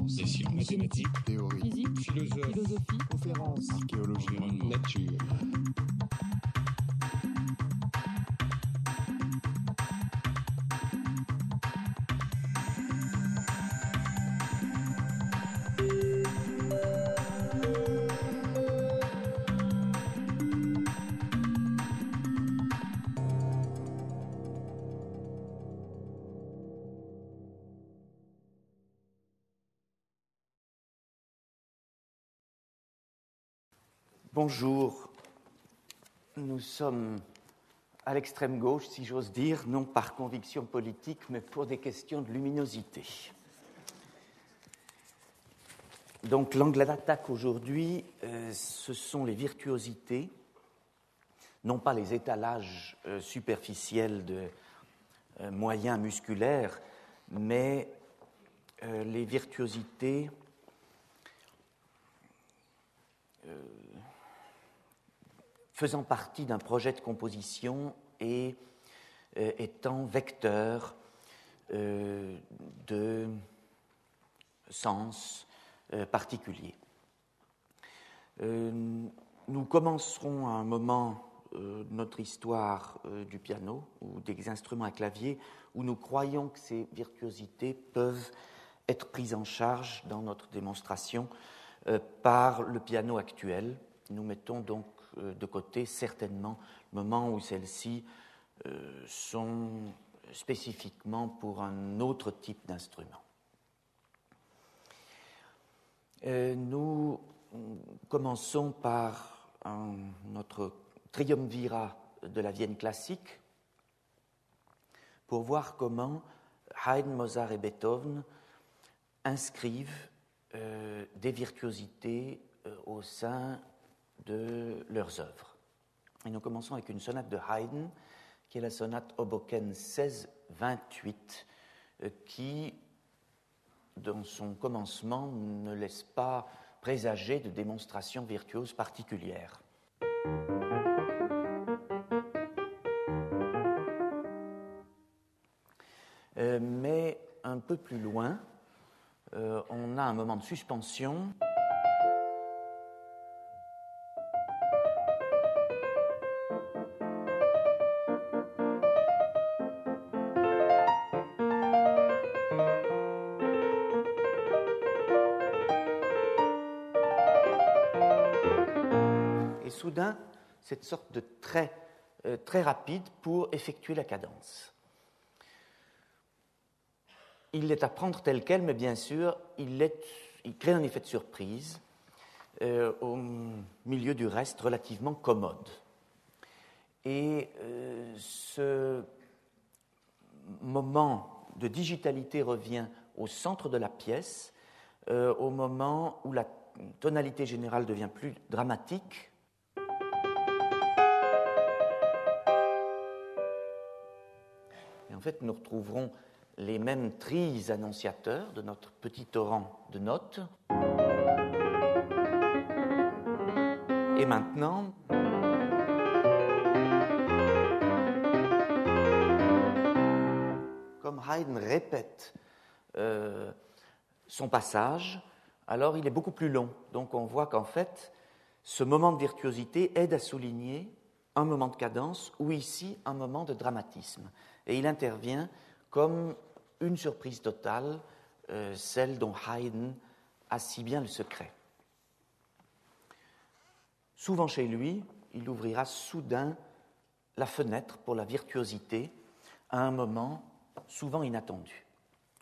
Sciences, des sciences, mathématiques, théorie, physique, philosophie, conférences, archéologie, nature. Bonjour, nous sommes à l'extrême gauche, si j'ose dire, non par conviction politique, mais pour des questions de luminosité. Donc l'angle d'attaque aujourd'hui, ce sont les virtuosités, non pas les étalages superficiels de moyens musculaires, mais les virtuosités faisant partie d'un projet de composition et étant vecteur de sens particuliers. Nous commencerons à un moment de notre histoire du piano ou des instruments à clavier où nous croyons que ces virtuosités peuvent être prises en charge dans notre démonstration par le piano actuel. Nous mettons donc de côté certainement le moment où celles-ci sont spécifiquement pour un autre type d'instrument. Nous commençons par notre triumvirat de la Vienne classique pour voir comment Haydn, Mozart et Beethoven inscrivent des virtuosités au sein de leurs œuvres. Et nous commençons avec une sonate de Haydn, qui est la sonate Hoboken 16-28, qui, dans son commencement, ne laisse pas présager de démonstrations virtuoses particulières. Mais un peu plus loin, on a un moment de suspension. Et soudain, cette sorte de trait très rapide pour effectuer la cadence. Il est à prendre tel quel, mais bien sûr, il crée un effet de surprise au milieu du reste relativement commode. Et ce moment de digitalité revient au centre de la pièce, au moment où la tonalité générale devient plus dramatique. Et en fait, nous retrouverons les mêmes trilles annonciateurs de notre petit torrent de notes. Et maintenant, comme Haydn répète son passage, alors il est beaucoup plus long. Donc on voit qu'en fait, ce moment de virtuosité aide à souligner un moment de cadence ou ici un moment de dramatisme. Et il intervient comme une surprise totale, celle dont Haydn a si bien le secret. Souvent chez lui, il ouvrira soudain la fenêtre pour la virtuosité à un moment souvent inattendu.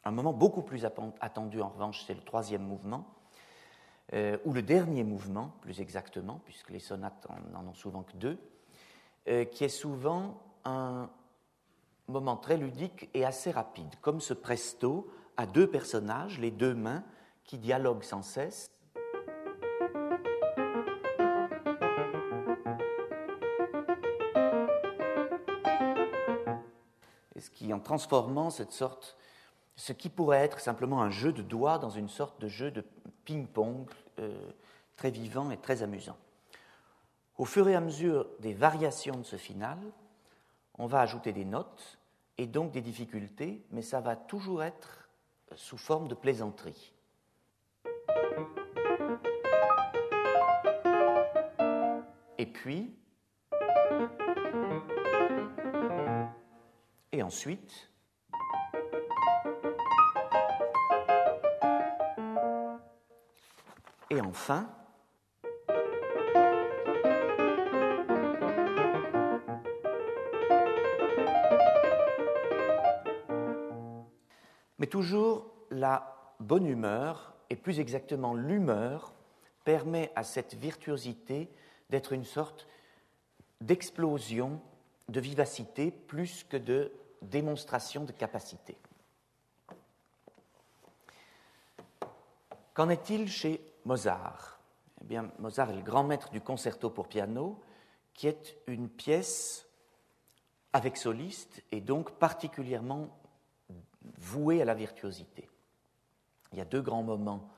Un moment beaucoup plus attendu, en revanche, c'est le troisième mouvement, ou le dernier mouvement, plus exactement, puisque les sonates n'en ont souvent que deux, qui est souvent un moment très ludique et assez rapide, comme ce presto à deux personnages, les deux mains, qui dialoguent sans cesse. Et ce qui, en transformant ce qui pourrait être simplement un jeu de doigts dans une sorte de jeu de ping-pong très vivant et très amusant. Au fur et à mesure des variations de ce final, on va ajouter des notes et donc des difficultés, mais ça va toujours être sous forme de plaisanterie. et puis, et ensuite, et enfin, mais toujours la bonne humeur, et plus exactement l'humeur, permet à cette virtuosité d'être une sorte d'explosion de vivacité plus que de démonstration de capacité. Qu'en est-il chez Mozart? Eh bien, Mozart est le grand maître du concerto pour piano, qui est une pièce avec soliste et donc particulièrement vouée à la virtuosité. Il y a deux grands moments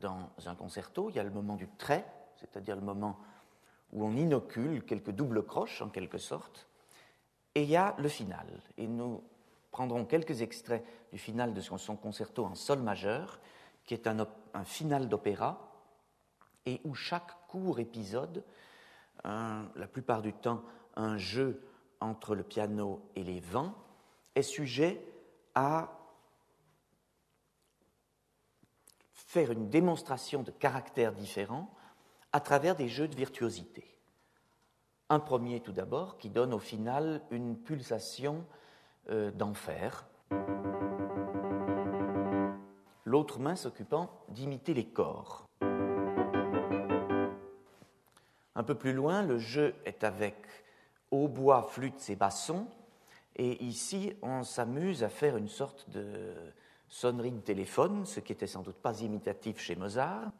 dans un concerto. Il y a le moment du trait, c'est-à-dire le moment où on inocule quelques doubles croches, en quelque sorte, et il y a le final. Et nous prendrons quelques extraits du final de son concerto en sol majeur, qui est un final d'opéra, et où chaque court épisode, la plupart du temps un jeu entre le piano et les vents, est sujet à faire une démonstration de caractères différents à travers des jeux de virtuosité. Un premier tout d'abord qui donne au final une pulsation d'enfer, l'autre main s'occupant d'imiter les corps. Un peu plus loin, le jeu est avec hautbois, flûtes et bassons, et ici on s'amuse à faire une sorte de sonnerie de téléphone, ce qui n'était sans doute pas imitatif chez Mozart.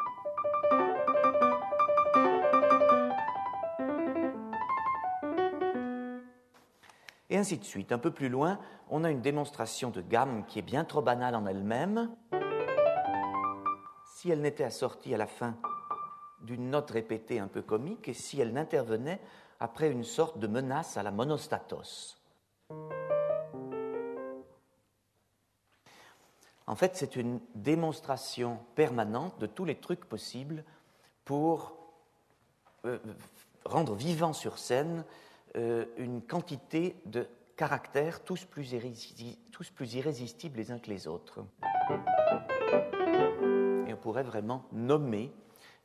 Et ainsi de suite. Un peu plus loin, on a une démonstration de gamme qui est bien trop banale en elle-même. Si elle n'était assortie à la fin d'une note répétée un peu comique, et si elle n'intervenait après une sorte de menace à la monostatos. En fait, c'est une démonstration permanente de tous les trucs possibles pour rendre vivant sur scène une quantité de caractères tous plus irrésistibles les uns que les autres. Et on pourrait vraiment nommer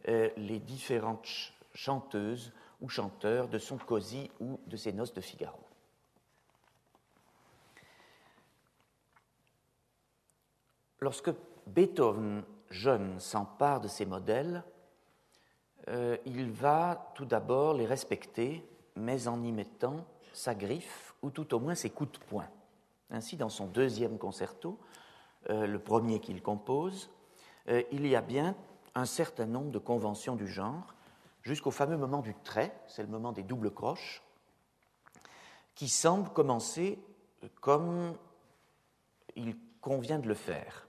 les différentes chanteuses ou chanteurs de son cosy ou de ses noces de Figaro. Lorsque Beethoven, jeune, s'empare de ces modèles, il va tout d'abord les respecter, mais en y mettant sa griffe, ou tout au moins ses coups de poing. Ainsi, dans son deuxième concerto, le premier qu'il compose, il y a bien un certain nombre de conventions du genre, jusqu'au fameux moment du trait, c'est le moment des doubles croches, qui semble commencer comme il convient de le faire.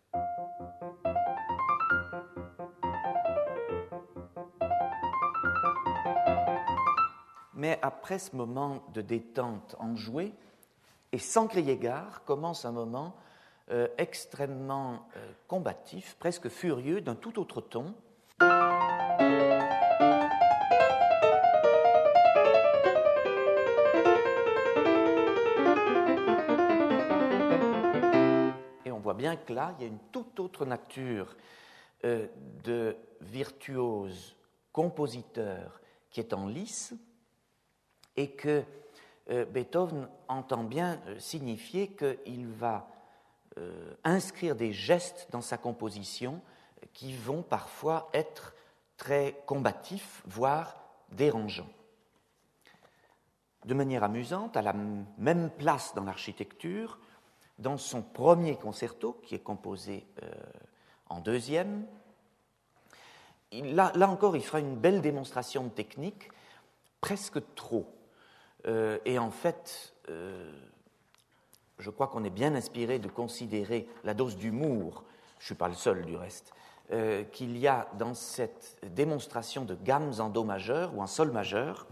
Mais après ce moment de détente enjouée, et sans crier gare, commence un moment extrêmement combatif, presque furieux, d'un tout autre ton. Et on voit bien que là, il y a une toute autre nature de virtuose, compositeur qui est en lice, et que Beethoven entend bien signifier qu'il va inscrire des gestes dans sa composition qui vont parfois être très combatifs, voire dérangeants. De manière amusante, à la même place dans l'architecture, dans son premier concerto, qui est composé en deuxième, là encore, il fera une belle démonstration de technique, presque trop. Et en fait, je crois qu'on est bien inspiré de considérer la dose d'humour, je ne suis pas le seul du reste, qu'il y a dans cette démonstration de gammes en do majeur ou en sol majeur.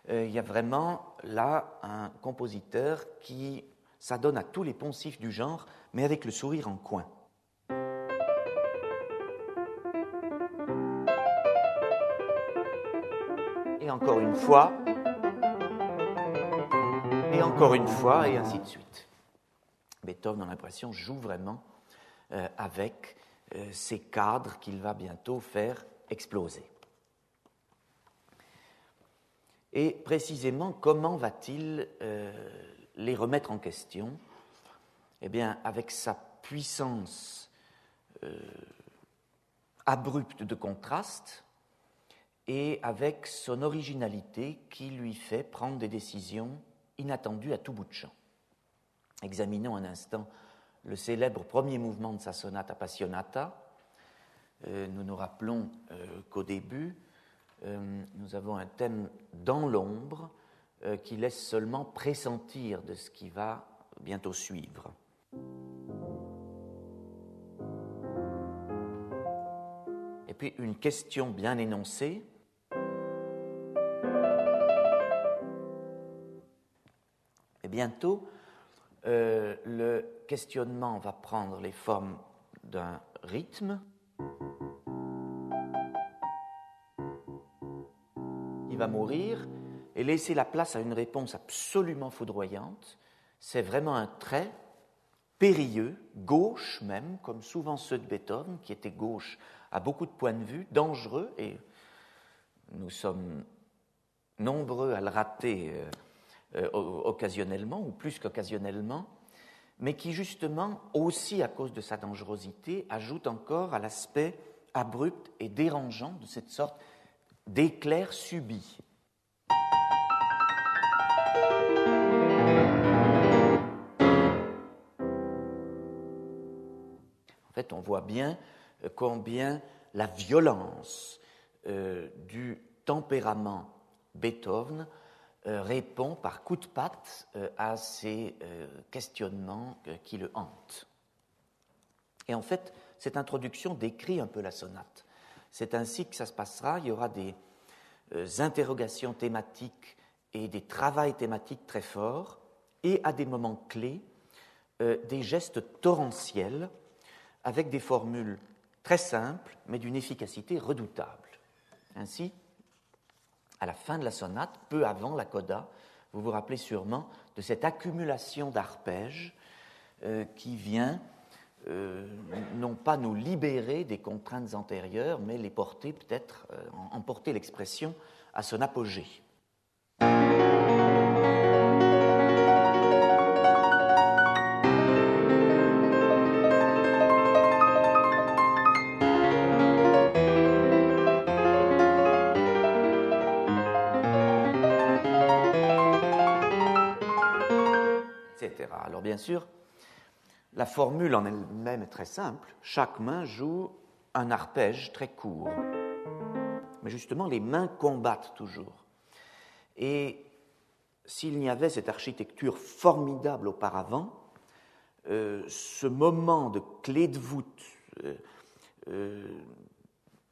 Il y a vraiment là un compositeur qui s'adonne à tous les poncifs du genre, mais avec le sourire en coin. Et et encore une fois, et encore une fois, et ainsi de suite. Beethoven, on a l'impression, joue vraiment avec ces cadres qu'il va bientôt faire exploser. Et précisément, comment va-t-il les remettre en question? Eh bien, avec sa puissance abrupte de contraste et avec son originalité qui lui fait prendre des décisions inattendues à tout bout de champ. Examinons un instant le célèbre premier mouvement de sa sonate Appassionata. Nous nous rappelons qu'au début, nous avons un thème dans l'ombre qui laisse seulement pressentir de ce qui va bientôt suivre. Et puis une question bien énoncée. Et bientôt, le questionnement va prendre les formes d'un rythme. Il va mourir et laisser la place à une réponse absolument foudroyante. C'est vraiment un trait périlleux, gauche même, comme souvent ceux de Beethoven, qui étaient gauche à beaucoup de points de vue, dangereux, et nous sommes nombreux à le rater occasionnellement, ou plus qu'occasionnellement, mais qui justement, aussi à cause de sa dangerosité, ajoute encore à l'aspect abrupt et dérangeant de cette sorte d'éclair subit. En fait, on voit bien combien la violence du tempérament Beethoven répond par coups de patte à ces questionnements qui le hantent. Et en fait, cette introduction décrit un peu la sonate. C'est ainsi que ça se passera. Il y aura des interrogations thématiques et des travails thématiques très forts, et à des moments clés, des gestes torrentiels avec des formules très simples, mais d'une efficacité redoutable. Ainsi, à la fin de la sonate, peu avant la coda, vous vous rappelez sûrement de cette accumulation d'arpèges qui vient non pas nous libérer des contraintes antérieures, mais les porter peut-être, emporter l'expression à son apogée. Etc. Alors bien sûr, la formule en elle-même est très simple. Chaque main joue un arpège très court. Mais justement, les mains combattent toujours. Et s'il n'y avait cette architecture formidable auparavant, ce moment de clé de voûte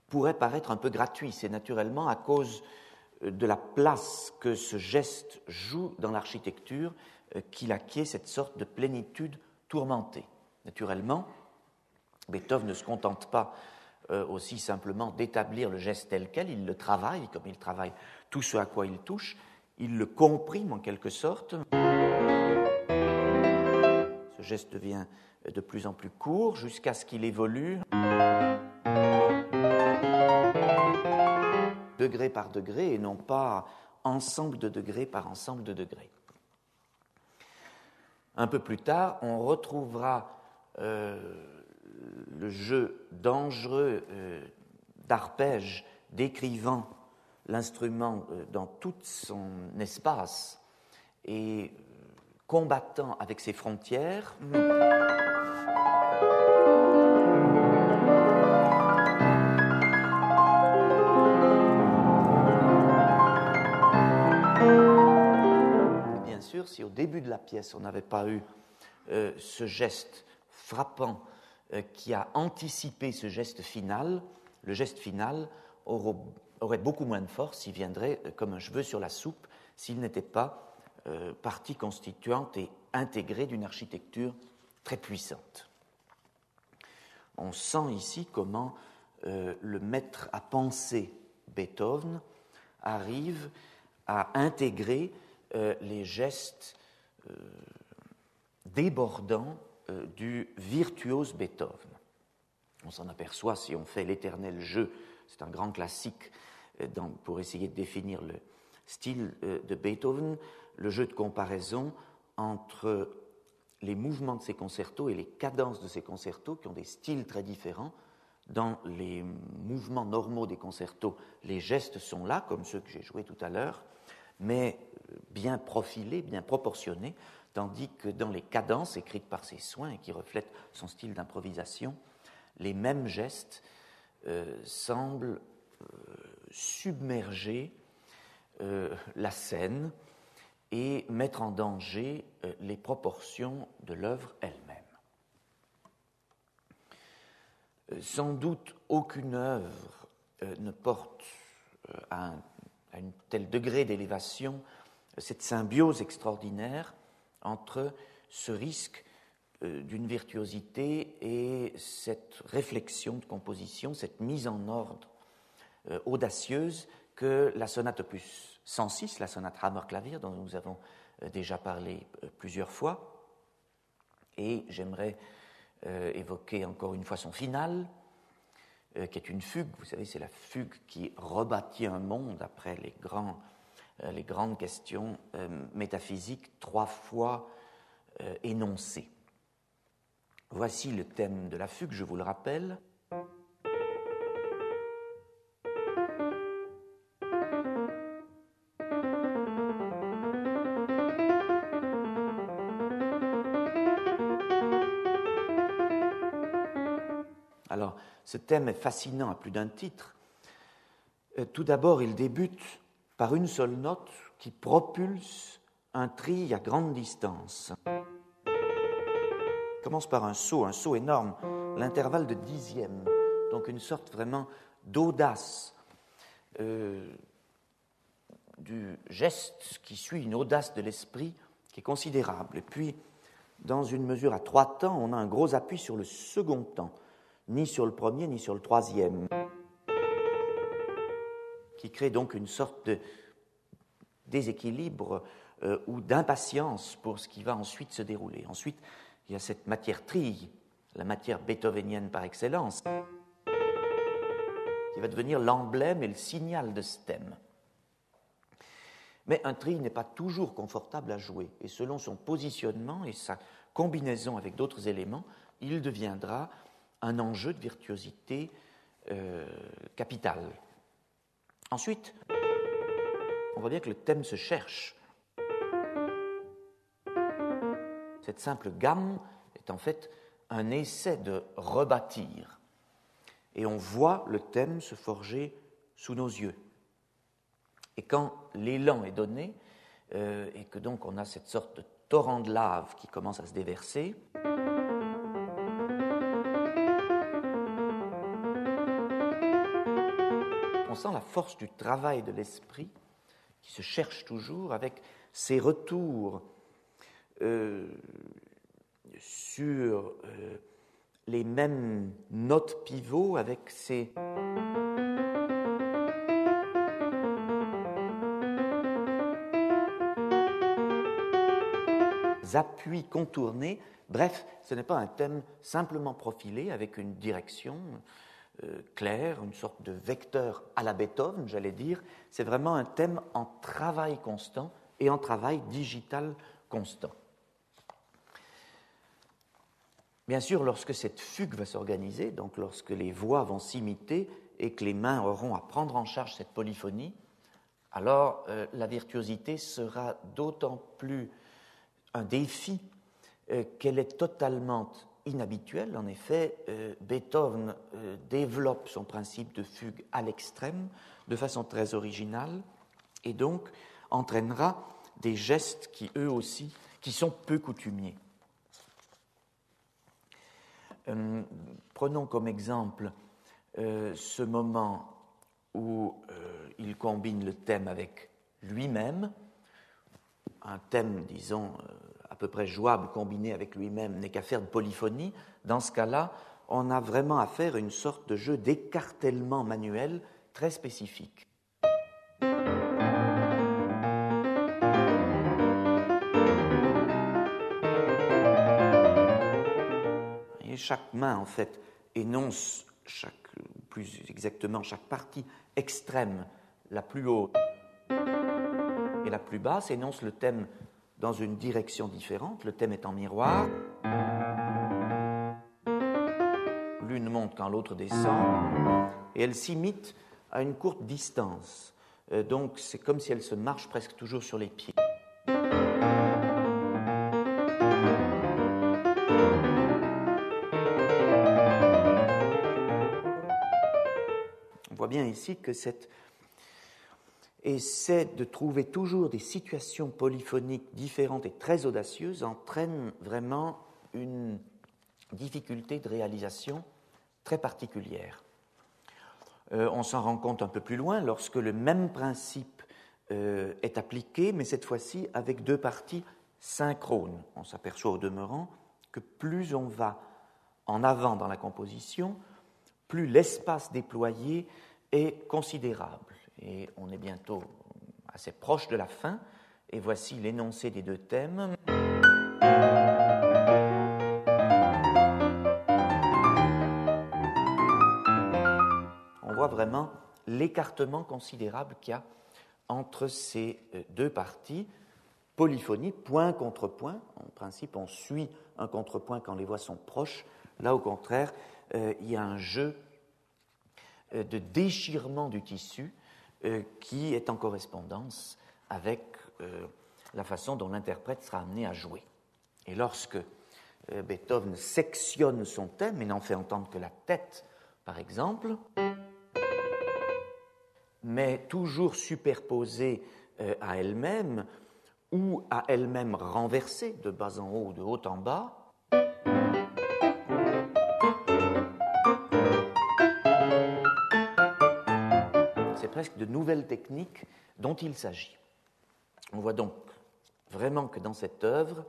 pourrait paraître un peu gratuit. C'est naturellement à cause de la place que ce geste joue dans l'architecture qu'il acquiert cette sorte de plénitude tourmentée. Naturellement, Beethoven ne se contente pas aussi simplement d'établir le geste tel quel, il le travaille, comme il travaille tout ce à quoi il touche, il le comprime en quelque sorte. Ce geste devient de plus en plus court jusqu'à ce qu'il évolue degré par degré et non pas ensemble de degrés par ensemble de degrés. Un peu plus tard, on retrouvera le jeu dangereux d'arpèges décrivant l'instrument dans tout son espace et combattant avec ses frontières. Bien sûr, si au début de la pièce on n'avait pas eu ce geste frappant qui a anticipé ce geste final, le geste final aurait beaucoup moins de force, il viendrait comme un cheveu sur la soupe s'il n'était pas partie constituante et intégrée d'une architecture très puissante. On sent ici comment le maître à penser Beethoven arrive à intégrer les gestes débordants du virtuose Beethoven. On s'en aperçoit si on fait l'éternel jeu, c'est un grand classique pour essayer de définir le style de Beethoven, le jeu de comparaison entre les mouvements de ses concertos et les cadences de ses concertos qui ont des styles très différents. Dans les mouvements normaux des concertos, les gestes sont là, comme ceux que j'ai joués tout à l'heure, mais bien profilés, bien proportionnés, tandis que dans les cadences écrites par ses soins et qui reflètent son style d'improvisation, les mêmes gestes semblent submerger la scène et mettre en danger les proportions de l'œuvre elle-même. Sans doute aucune œuvre ne porte à un tel degré d'élévation cette symbiose extraordinaire entre ce risque d'une virtuosité et cette réflexion de composition, cette mise en ordre audacieuse que la sonate opus 106, la sonate Hammer-Clavier, dont nous avons déjà parlé plusieurs fois. Et j'aimerais évoquer encore une fois son finale, qui est une fugue. Vous savez, c'est la fugue qui rebâtit un monde après les grandes questions métaphysiques 3 fois énoncées. Voici le thème de la fugue, je vous le rappelle. Alors, ce thème est fascinant à plus d'un titre. Tout d'abord, il débute par une seule note qui propulse un tri à grande distance. Il commence par un saut énorme, l'intervalle de dixième, donc une sorte vraiment d'audace du geste qui suit une audace de l'esprit qui est considérable. Et puis, dans une mesure à 3 temps, on a un gros appui sur le second temps, ni sur le premier, ni sur le troisième, qui crée donc une sorte de déséquilibre ou d'impatience pour ce qui va ensuite se dérouler. Ensuite, il y a cette matière trille, la matière beethovenienne par excellence, qui va devenir l'emblème et le signal de ce thème. Mais un trille n'est pas toujours confortable à jouer, et selon son positionnement et sa combinaison avec d'autres éléments, il deviendra un enjeu de virtuosité capital. Ensuite, on voit bien que le thème se cherche. Cette simple gamme est en fait un essai de rebâtir. Et on voit le thème se forger sous nos yeux. Et quand l'élan est donné, et que donc on a cette sorte de torrent de lave qui commence à se déverser, on sent la force du travail de l'esprit qui se cherche toujours avec ses retours sur les mêmes notes pivots, avec ses appuis contournés. Bref, ce n'est pas un thème simplement profilé avec une direction claire, une sorte de vecteur à la Beethoven, j'allais dire. C'est vraiment un thème en travail constant et en travail digital constant. Bien sûr, lorsque cette fugue va s'organiser, donc lorsque les voix vont s'imiter et que les mains auront à prendre en charge cette polyphonie, alors la virtuosité sera d'autant plus un défi qu'elle est totalement inhabituelle. En effet, Beethoven développe son principe de fugue à l'extrême, de façon très originale, et donc entraînera des gestes qui, eux aussi, qui sont peu coutumiers. Prenons comme exemple ce moment où il combine le thème avec lui-même. Un thème, disons, à peu près jouable, combiné avec lui-même, n'est qu'affaire de polyphonie. Dans ce cas-là, on a vraiment affaire à une sorte de jeu d'écartèlement manuel très spécifique. Et chaque main, en fait, énonce, plus exactement, chaque partie extrême, la plus haute et la plus basse, énonce le thème dans une direction différente. Le thème est en miroir. L'une monte quand l'autre descend, et elle s'imite à une courte distance. Donc c'est comme si elle se marche presque toujours sur les pieds. On voit bien ici que cette essaie de trouver toujours des situations polyphoniques différentes et très audacieuses entraîne vraiment une difficulté de réalisation très particulière. On s'en rend compte un peu plus loin lorsque le même principe est appliqué, mais cette fois-ci avec deux parties synchrones. On s'aperçoit au demeurant que plus on va en avant dans la composition, plus l'espace déployé est considérable. Et on est bientôt assez proche de la fin, et voici l'énoncé des deux thèmes. On voit vraiment l'écartement considérable qu'il y a entre ces deux parties. Polyphonie, point contre point. En principe, on suit un contrepoint quand les voix sont proches. Là, au contraire, il y a un jeu de déchirement du tissu qui est en correspondance avec la façon dont l'interprète sera amené à jouer. Et lorsque Beethoven sectionne son thème et n'en fait entendre que la tête, par exemple, mais toujours superposée à elle-même ou à elle-même renversée de bas en haut ou de haut en bas, c'est presque de nouvelles techniques dont il s'agit. On voit donc vraiment que dans cette œuvre,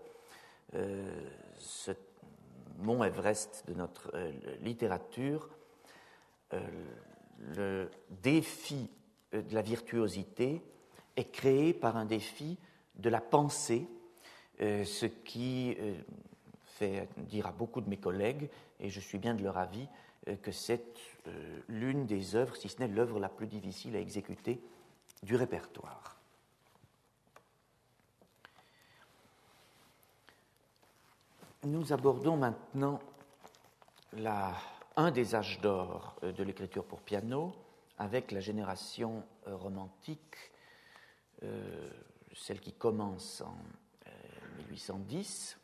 ce mont Everest de notre littérature, le défi de la virtuosité est créé par un défi de la pensée, ce qui fait dire à beaucoup de mes collègues, et je suis bien de leur avis, que c'est l'une des œuvres, si ce n'est l'œuvre la plus difficile à exécuter du répertoire. Nous abordons maintenant un des âges d'or de l'écriture pour piano, avec la génération romantique, celle qui commence en 1810.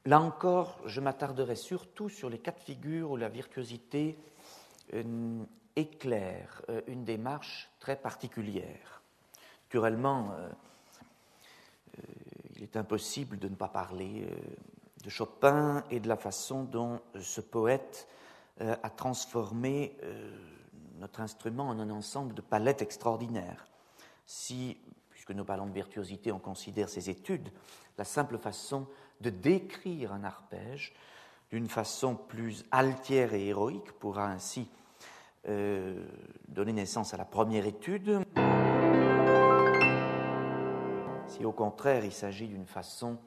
Là encore, je m'attarderai surtout sur les cas de figure où la virtuosité éclaire une démarche très particulière. Naturellement, il est impossible de ne pas parler de Chopin et de la façon dont ce poète a transformé notre instrument en un ensemble de palettes extraordinaires. Si, puisque nous parlons de virtuosité, on considère ses études, la simple façon de décrire un arpège d'une façon plus altière et héroïque pourra ainsi donner naissance à la première étude. Si au contraire il s'agit d'une façon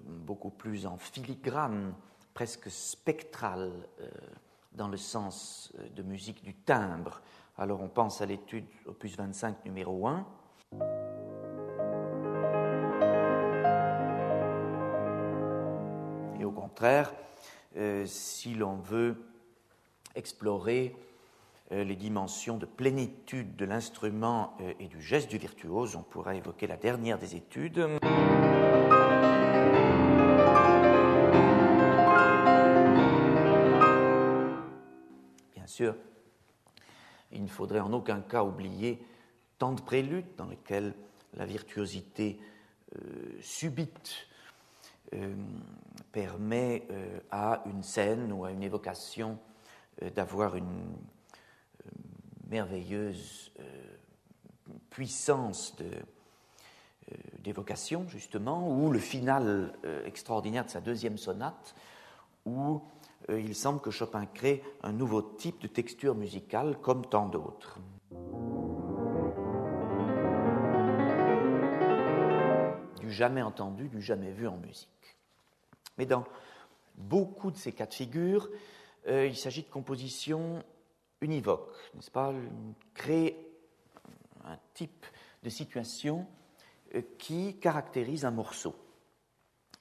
beaucoup plus en filigrane, presque spectrale, dans le sens de musique du timbre, alors on pense à l'étude opus 25 numéro 1. Et au contraire, si l'on veut explorer les dimensions de plénitude de l'instrument et du geste du virtuose, on pourra évoquer la dernière des études. Bien sûr, il ne faudrait en aucun cas oublier tant de préludes dans lesquels la virtuosité subite permet à une scène ou à une évocation d'avoir une merveilleuse puissance d'évocation, justement, ou le final extraordinaire de sa deuxième sonate, où il semble que Chopin crée un nouveau type de texture musicale comme tant d'autres. Du jamais entendu, du jamais vu en musique. Mais dans beaucoup de ces cas de figure, il s'agit de compositions univoques, n'est-ce pas? Créer un type de situation qui caractérise un morceau.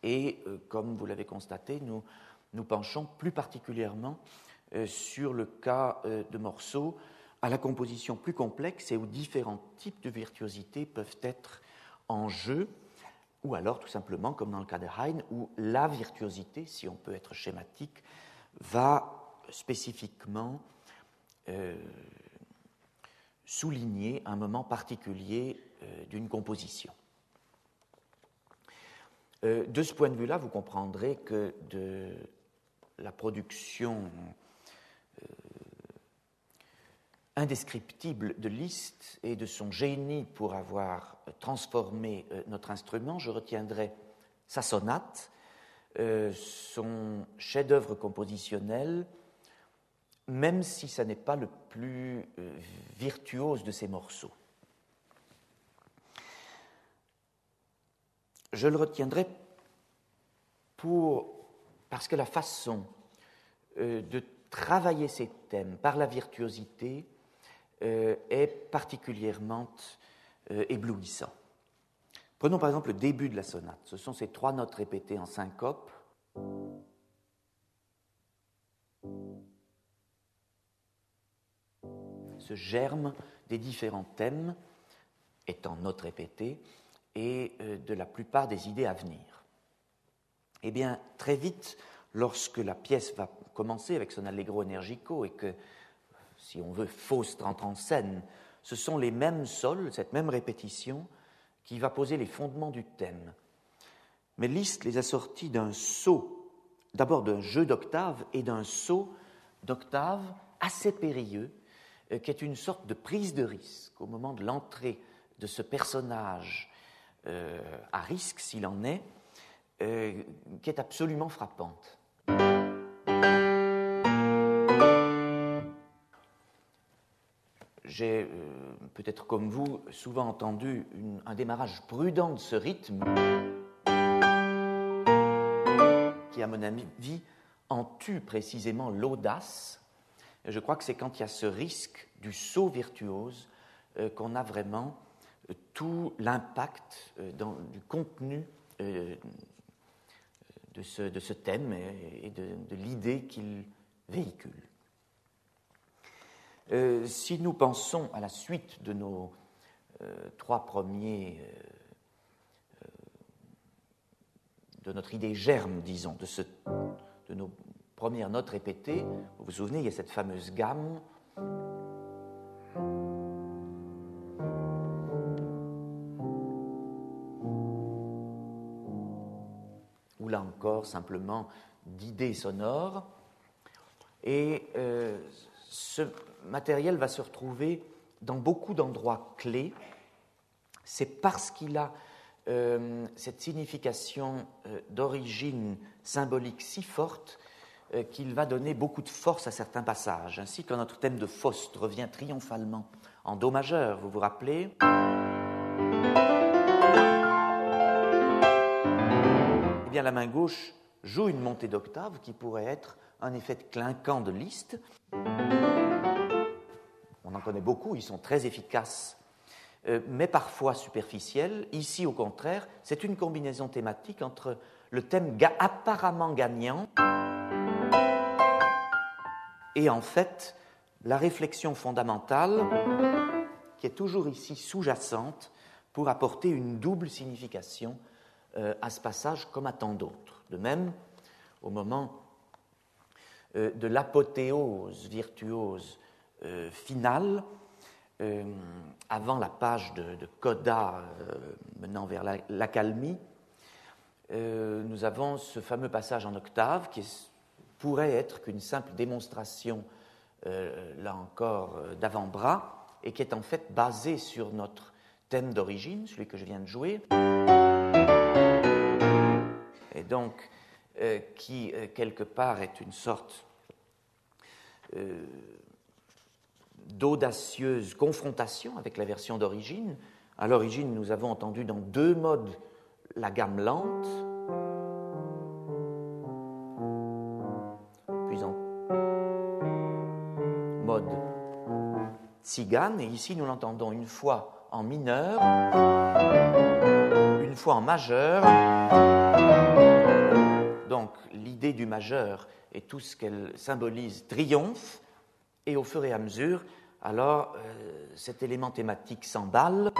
Et comme vous l'avez constaté, nous penchons plus particulièrement sur le cas de morceaux à la composition plus complexe et où différents types de virtuosité peuvent être en jeu, ou alors tout simplement, comme dans le cas de Haydn, où la virtuosité, si on peut être schématique, va spécifiquement souligner un moment particulier d'une composition. De ce point de vue-là, vous comprendrez que de la production indescriptible de Liszt et de son génie pour avoir transformé notre instrument, je retiendrai sa sonate, son chef-d'œuvre compositionnel, même si ce n'est pas le plus virtuose de ses morceaux. Je le retiendrai parce que la façon de travailler ces thèmes par la virtuosité est particulièrement éblouissant. Prenons par exemple le début de la sonate. Ce sont ces 3 notes répétées en syncope. Ce germe des différents thèmes est en notes répétées et de la plupart des idées à venir. Eh bien, très vite, lorsque la pièce va commencer avec son allegro energico et que, si on veut, Faust rentre en scène, ce sont les mêmes sols, cette même répétition, qui va poser les fondements du thème. Mais Liszt les a sortis d'un saut, d'abord d'un jeu d'octaves et d'un saut d'octaves assez périlleux, qui est une sorte de prise de risque au moment de l'entrée de ce personnage à risque, s'il en est, qui est absolument frappante. J'ai, peut-être comme vous, souvent entendu un démarrage prudent de ce rythme qui, à mon avis, en tue précisément l'audace. Je crois que c'est quand il y a ce risque du saut virtuose qu'on a vraiment tout l'impact du contenu de ce thème et de l'idée qu'il véhicule. Si nous pensons à la suite de nos 3 premiers, de notre idée germe, disons, de nos premières notes répétées, vous vous souvenez, il y a cette fameuse gamme. Ou là encore, simplement d'idées sonores. Et ce matériel va se retrouver dans beaucoup d'endroits clés. C'est parce qu'il a cette signification d'origine symbolique si forte qu'il va donner beaucoup de force à certains passages. Ainsi, quand notre thème de Faust revient triomphalement en Do majeur, vous vous rappelez ? Eh bien, la main gauche joue une montée d'octave qui pourrait être un effet de clinquant de Liszt. On en connaît beaucoup, ils sont très efficaces, mais parfois superficiels. Ici, au contraire, c'est une combinaison thématique entre le thème apparemment gagnant et en fait la réflexion fondamentale qui est toujours ici sous-jacente pour apporter une double signification à ce passage comme à tant d'autres. De même, au moment de l'apothéose virtuose finale, avant la page de coda menant vers l'accalmie, nous avons ce fameux passage en octave qui pourrait être qu'une simple démonstration, là encore, d'avant-bras, et qui est en fait basé sur notre thème d'origine, celui que je viens de jouer, et donc qui, quelque part, est une sorte d'audacieuse confrontation avec la version d'origine. À l'origine, nous avons entendu dans 2 modes la gamme lente, tzigane, et ici nous l'entendons une fois en mineur, une fois en majeur. Donc l'idée du majeur et tout ce qu'elle symbolise triomphe, et au fur et à mesure, alors cet élément thématique s'emballe.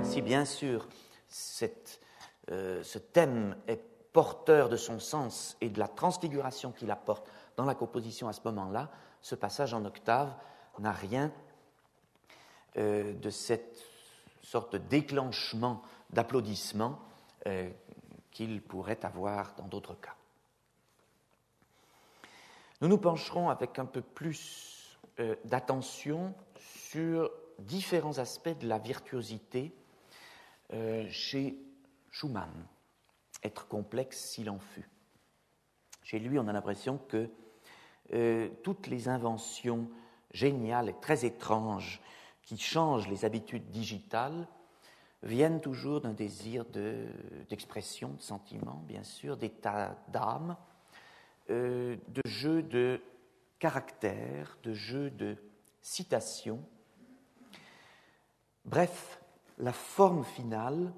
Si bien sûr ce thème est porteur de son sens et de la transfiguration qu'il apporte dans la composition à ce moment-là, ce passage en octave n'a rien de cette sorte de déclenchement d'applaudissements qu'il pourrait avoir dans d'autres cas. Nous nous pencherons avec un peu plus d'attention sur différents aspects de la virtuosité chez Schumann, être complexe s'il en fut. Chez lui, on a l'impression que toutes les inventions géniales et très étranges qui changent les habitudes digitales viennent toujours d'un désir d'expression, de sentiment, bien sûr, d'état d'âme, de jeu de caractère, de jeu de citation. Bref, la forme finale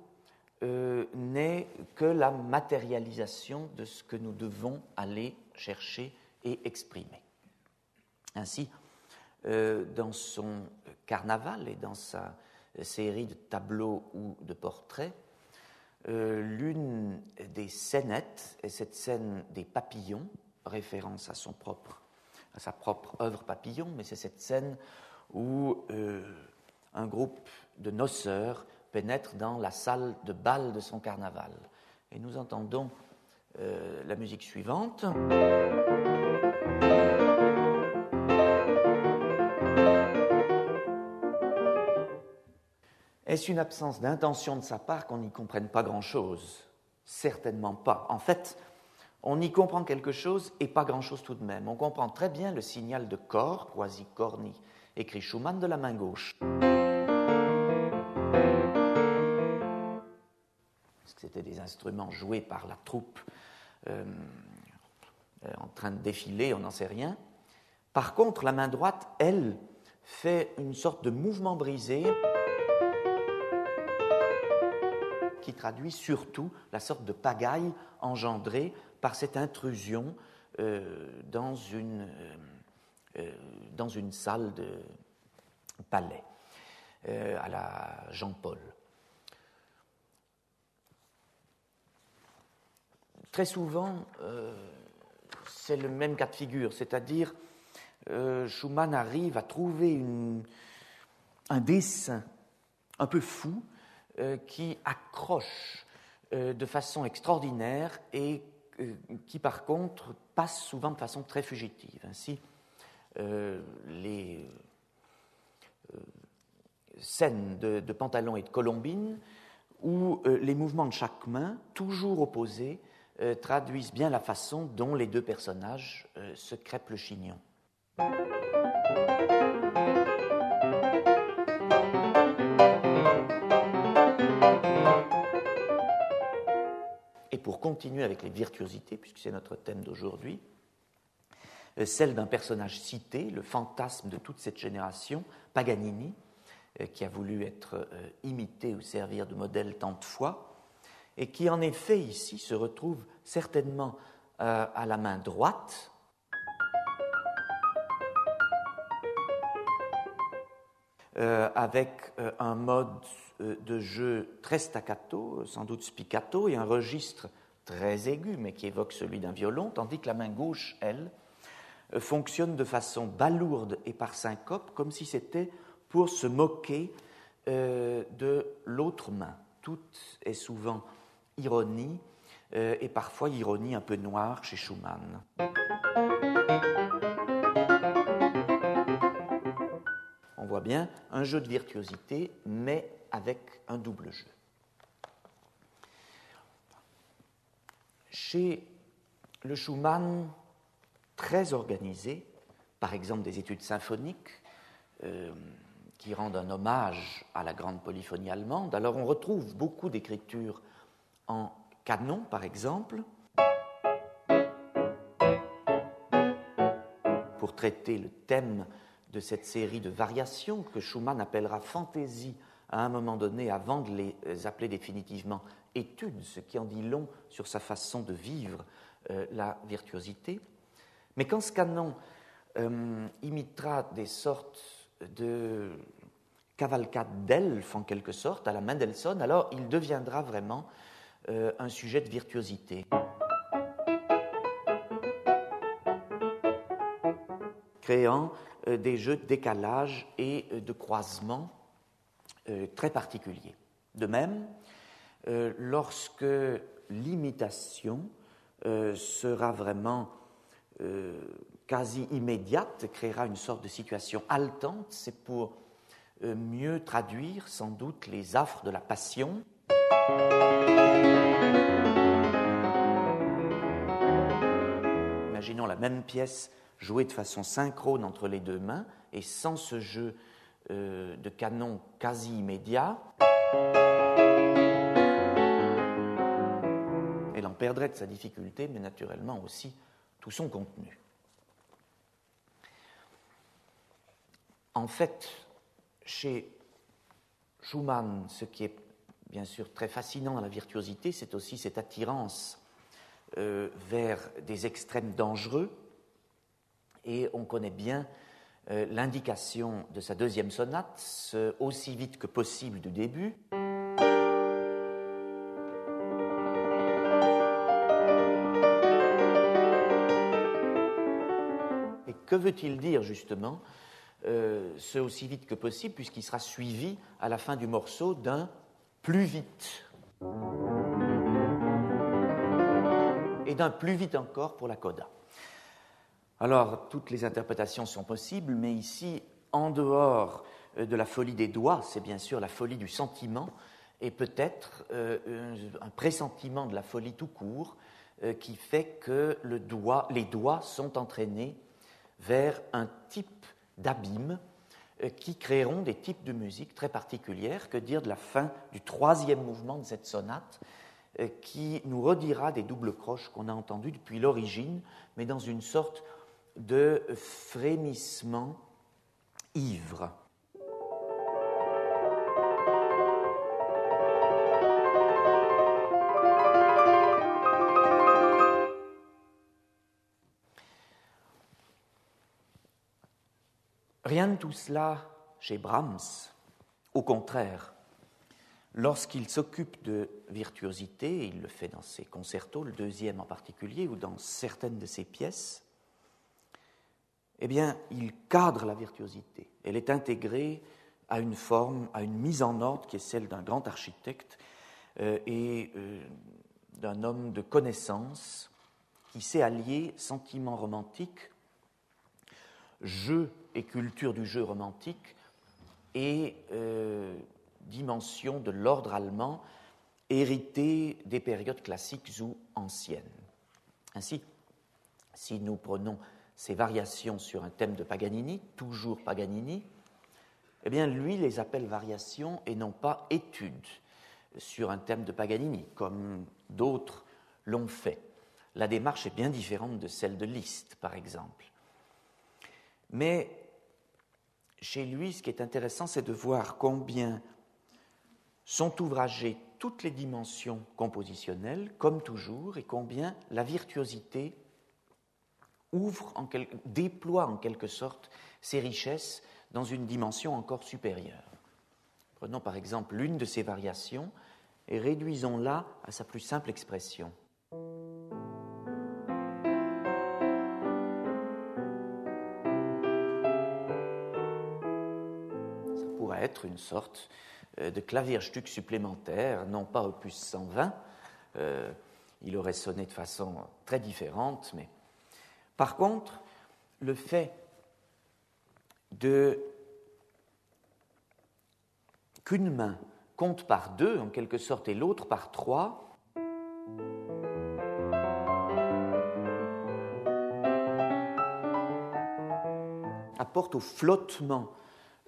n'est que la matérialisation de ce que nous devons aller chercher et exprimer. Ainsi, dans son carnaval et dans sa série de tableaux ou de portraits, l'une des scénettes est cette scène des papillons, référence à sa propre œuvre Papillon, mais c'est cette scène où un groupe de noceurs pénètre dans la salle de bal de son carnaval. Et nous entendons la musique suivante. Est-ce une absence d'intention de sa part qu'on n'y comprenne pas grand-chose? Certainement pas. En fait, on y comprend quelque chose et pas grand-chose tout de même. On comprend très bien le signal de cor, quasi corni, écrit Schumann de la main gauche. C'était des instruments joués par la troupe en train de défiler, on n'en sait rien. Par contre, la main droite, elle, fait une sorte de mouvement brisé qui traduit surtout la sorte de pagaille engendrée par cette intrusion dans une salle de palais à la Jean-Paul. Très souvent, c'est le même cas de figure, c'est-à-dire Schumann arrive à trouver un dessin un peu fou qui accroche de façon extraordinaire et qui, par contre, passe souvent de façon très fugitive. Ainsi, les scènes de Pantalon et de Colombine, où les mouvements de chaque main, toujours opposés, traduisent bien la façon dont les deux personnages se crêpent le chignon. Et pour continuer avec les virtuosités, puisque c'est notre thème d'aujourd'hui, celle d'un personnage cité, le fantasme de toute cette génération, Paganini, qui a voulu être imité ou servir de modèle tant de fois, et qui en effet ici se retrouve certainement à la main droite, avec un mode de jeu très staccato, sans doute spiccato, et un registre très aigu, mais qui évoque celui d'un violon, tandis que la main gauche, elle, fonctionne de façon balourde et par syncope, comme si c'était pour se moquer de l'autre main. Tout est souvent ironie, et parfois ironie un peu noire chez Schumann. On voit bien un jeu de virtuosité, mais avec un double jeu. Chez le Schumann très organisé, par exemple des études symphoniques, qui rendent un hommage à la grande polyphonie allemande, alors on retrouve beaucoup d'écritures en canon, par exemple. pour traiter le thème de cette série de variations que Schumann appellera fantaisie à un moment donné avant de les appeler définitivement études, ce qui en dit long sur sa façon de vivre la virtuosité. Mais quand ce canon imitera des sortes de cavalcade d'elfes en quelque sorte à la Mendelssohn, alors il deviendra vraiment un sujet de virtuosité. Créant des jeux de décalage et de croisement très particuliers. De même, lorsque l'imitation sera vraiment quasi immédiate, créera une sorte de situation haletante, c'est pour mieux traduire sans doute les affres de la passion. Imaginons la même pièce jouée de façon synchrone entre les deux mains et sans ce jeu de canon quasi immédiat. Elle en perdrait de sa difficulté, mais naturellement aussi tout son contenu. En fait, chez Schumann, ce qui est bien sûr très fascinant dans la virtuosité, c'est aussi cette attirance vers des extrêmes dangereux. Et on connaît bien l'indication de sa deuxième sonate, aussi vite que possible du début. Et que veut-il dire justement ce aussi vite que possible, puisqu'il sera suivi à la fin du morceau d'un plus vite. Et d'un plus vite encore pour la coda. Alors, toutes les interprétations sont possibles, mais ici, en dehors de la folie des doigts, c'est bien sûr la folie du sentiment, et peut-être un pressentiment de la folie tout court, qui fait que les doigts sont entraînés vers un type d'abîme qui créeront des types de musique très particulières. Que dire de la fin du troisième mouvement de cette sonate, qui nous redira des doubles croches qu'on a entendues depuis l'origine, mais dans une sorte de frémissement ivre. Rien de tout cela chez Brahms. Au contraire, lorsqu'il s'occupe de virtuosité, et il le fait dans ses concertos, le deuxième en particulier, ou dans certaines de ses pièces, eh bien, il cadre la virtuosité. Elle est intégrée à une forme, à une mise en ordre qui est celle d'un grand architecte et d'un homme de connaissance qui sait allier sentiment romantique, jeu et culture du jeu romantique et dimension de l'ordre allemand héritée des périodes classiques ou anciennes. Ainsi, si nous prenons ces variations sur un thème de Paganini, toujours Paganini, eh bien, lui les appelle variations et non pas études sur un thème de Paganini, comme d'autres l'ont fait. La démarche est bien différente de celle de Liszt, par exemple. Mais chez lui, ce qui est intéressant, c'est de voir combien sont ouvragées toutes les dimensions compositionnelles, comme toujours, et combien la virtuosité déploie en quelque sorte ses richesses dans une dimension encore supérieure. Prenons par exemple l'une de ces variations et réduisons-la à sa plus simple expression. Ça pourrait être une sorte de Klavierstück supplémentaire, non pas opus 120, il aurait sonné de façon très différente, mais par contre, le fait qu'une main compte par deux, en quelque sorte, et l'autre par trois, apporte au flottement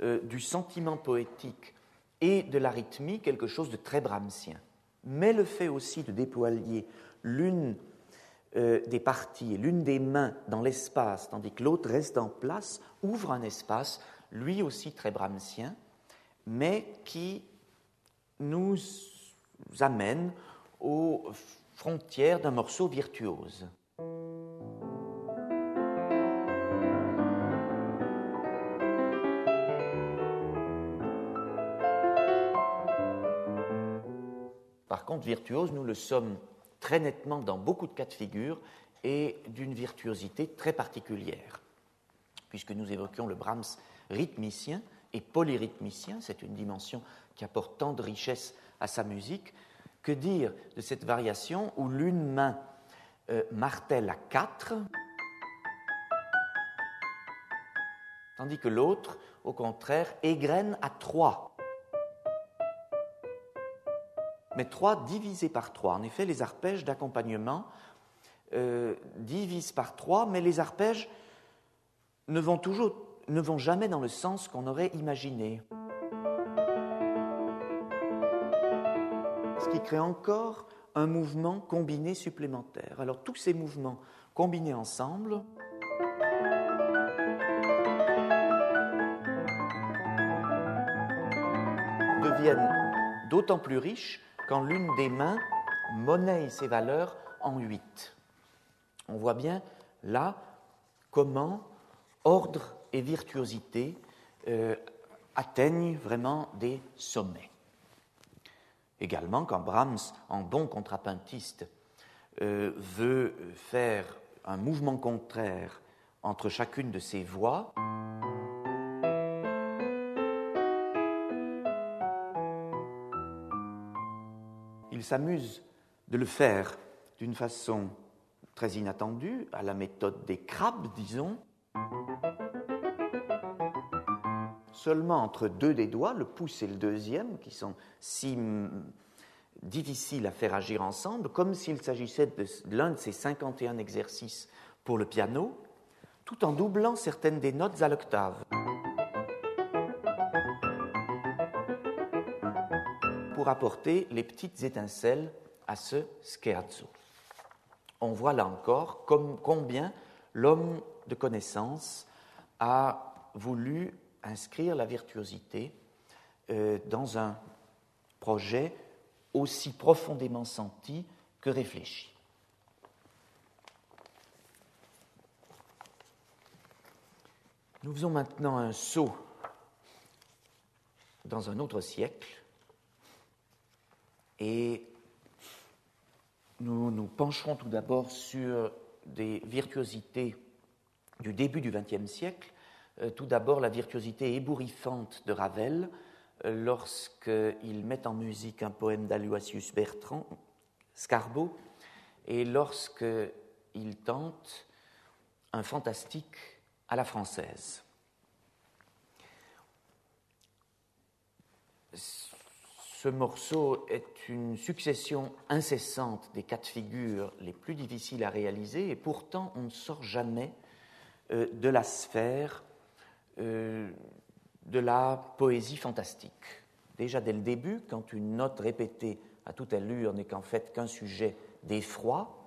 du sentiment poétique et de la rythmie quelque chose de très brahmsien. Mais le fait aussi de déployer l'une des parties et l'une des mains dans l'espace, tandis que l'autre reste en place, ouvre un espace, lui aussi très brahmsien, mais qui nous amène aux frontières d'un morceau virtuose. Par contre, virtuose, nous le sommes très nettement dans beaucoup de cas de figure et d'une virtuosité très particulière. Puisque nous évoquions le Brahms rythmicien et polyrythmicien, c'est une dimension qui apporte tant de richesse à sa musique. Que dire de cette variation où l'une main martèle à 4, tandis que l'autre, au contraire, égrène à 3. Mais 3 divisé par 3. En effet, les arpèges d'accompagnement divisent par 3, mais les arpèges ne vont jamais dans le sens qu'on aurait imaginé. Ce qui crée encore un mouvement combiné supplémentaire. Alors tous ces mouvements combinés ensemble deviennent d'autant plus riches quand l'une des mains monnaie ses valeurs en 8. On voit bien là comment ordre et virtuosité atteignent vraiment des sommets. Également, quand Brahms, en bon contrapuntiste, veut faire un mouvement contraire entre chacune de ses voix, il s'amuse de le faire d'une façon très inattendue, à la méthode des crabes, disons, seulement entre deux des doigts, le pouce et le deuxième, qui sont si difficiles à faire agir ensemble, comme s'il s'agissait de l'un de ces 51 exercices pour le piano, tout en doublant certaines des notes à l'octave. Pour apporter les petites étincelles à ce scherzo. On voit là encore combien l'homme de connaissance a voulu inscrire la virtuosité dans un projet aussi profondément senti que réfléchi. Nous faisons maintenant un saut dans un autre siècle et nous nous pencherons tout d'abord sur des virtuosités du début du XXe siècle. Tout d'abord, la virtuosité ébouriffante de Ravel, lorsqu'il met en musique un poème d'Aloysius Bertrand, Scarbo, et lorsqu'il tente un fantastique à la française. Ce morceau est une succession incessante des cas de figure les plus difficiles à réaliser, et pourtant on ne sort jamais de la sphère de la poésie fantastique. Déjà dès le début, quand une note répétée à toute allure n'est qu'en fait qu'un sujet d'effroi,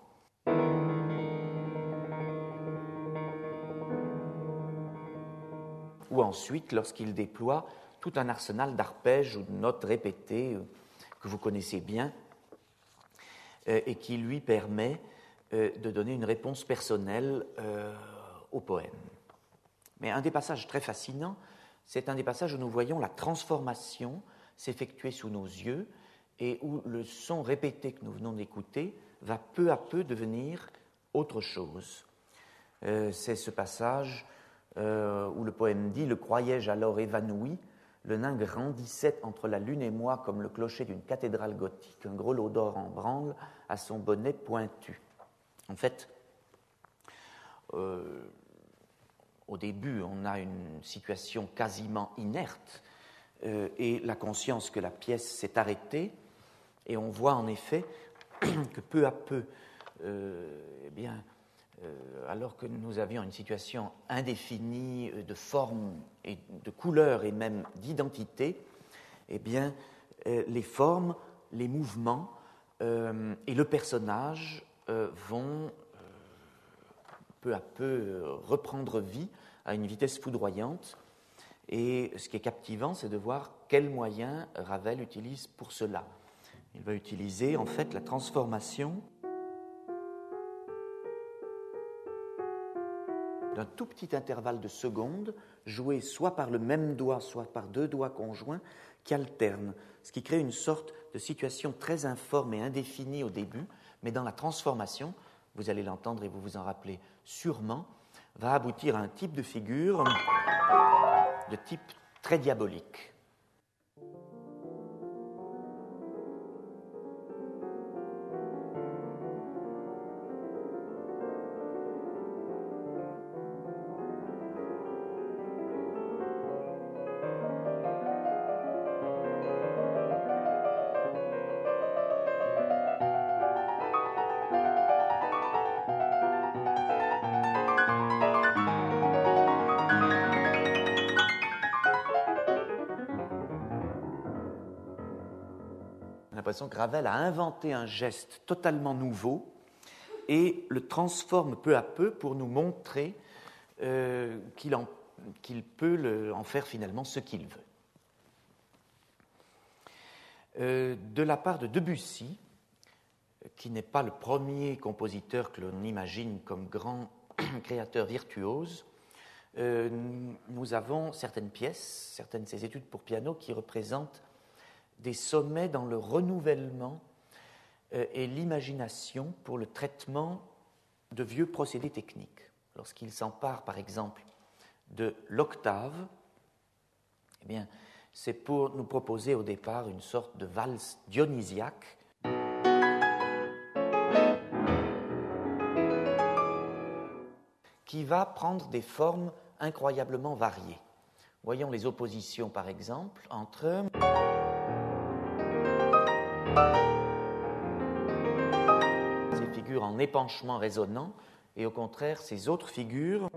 ou ensuite lorsqu'il déploie tout un arsenal d'arpèges ou de notes répétées que vous connaissez bien et qui lui permet de donner une réponse personnelle au poème. Mais un des passages très fascinants, c'est un des passages où nous voyons la transformation s'effectuer sous nos yeux et où le son répété que nous venons d'écouter va peu à peu devenir autre chose. C'est ce passage où le poème dit « Le croyais-je alors évanoui, le nain grandissait entre la lune et moi comme le clocher d'une cathédrale gothique, un grelot d'or en branle à son bonnet pointu. » En fait, au début, on a une situation quasiment inerte et la conscience que la pièce s'est arrêtée, et on voit en effet que peu à peu, alors que nous avions une situation indéfinie de forme et de couleur et même d'identité, les formes, les mouvements et le personnage vont peu à peu reprendre vie à une vitesse foudroyante. Et ce qui est captivant, c'est de voir quels moyens Ravel utilise pour cela. Il va utiliser en fait la transformation d'un tout petit intervalle de secondes, joué soit par le même doigt, soit par deux doigts conjoints, qui alternent, ce qui crée une sorte de situation très informe et indéfinie au début, mais dans la transformation, vous allez l'entendre et vous vous en rappelez sûrement, va aboutir à un type de figure de type très diabolique. On a l'impression que Ravel a inventé un geste totalement nouveau et le transforme peu à peu pour nous montrer qu'il peut en faire finalement ce qu'il veut. De la part de Debussy, qui n'est pas le premier compositeur que l'on imagine comme grand créateur virtuose, nous avons certaines pièces, certaines de ses études pour piano qui représentent des sommets dans le renouvellement et l'imagination pour le traitement de vieux procédés techniques. Lorsqu'il s'empare, par exemple, de l'octave, eh bien, c'est pour nous proposer au départ une sorte de valse dionysiaque qui va prendre des formes incroyablement variées. Voyons les oppositions, par exemple, entre ces figures en épanchement résonnant et au contraire ces autres figures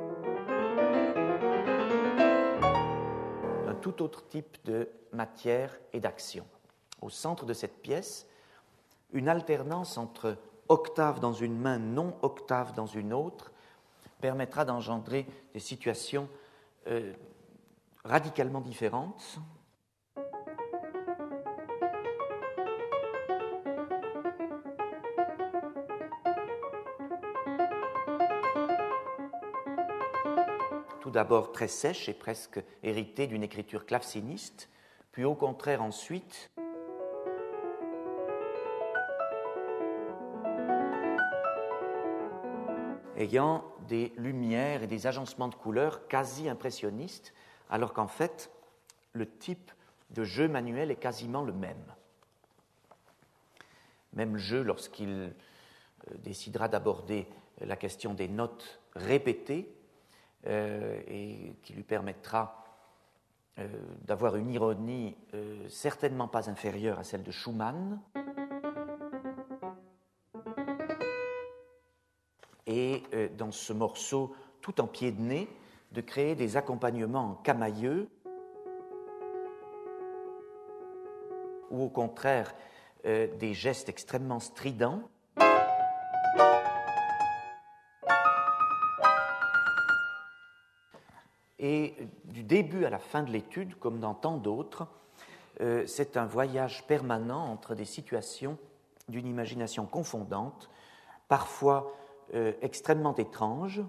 d'un tout autre type de matière et d'action. Au centre de cette pièce, une alternance entre octave dans une main, non octave dans une autre, permettra d'engendrer des situations radicalement différentes. Tout d'abord très sèche et presque héritée d'une écriture claveciniste, puis au contraire ensuite ayant des lumières et des agencements de couleurs quasi impressionnistes, alors qu'en fait, le type de jeu manuel est quasiment le même. Même jeu lorsqu'il décidera d'aborder la question des notes répétées et qui lui permettra d'avoir une ironie certainement pas inférieure à celle de Schumann. Et dans ce morceau, tout en pied de nez, de créer des accompagnements en camailleux ou au contraire des gestes extrêmement stridents. Et du début à la fin de l'étude, comme dans tant d'autres, c'est un voyage permanent entre des situations d'une imagination confondante, parfois extrêmement étranges,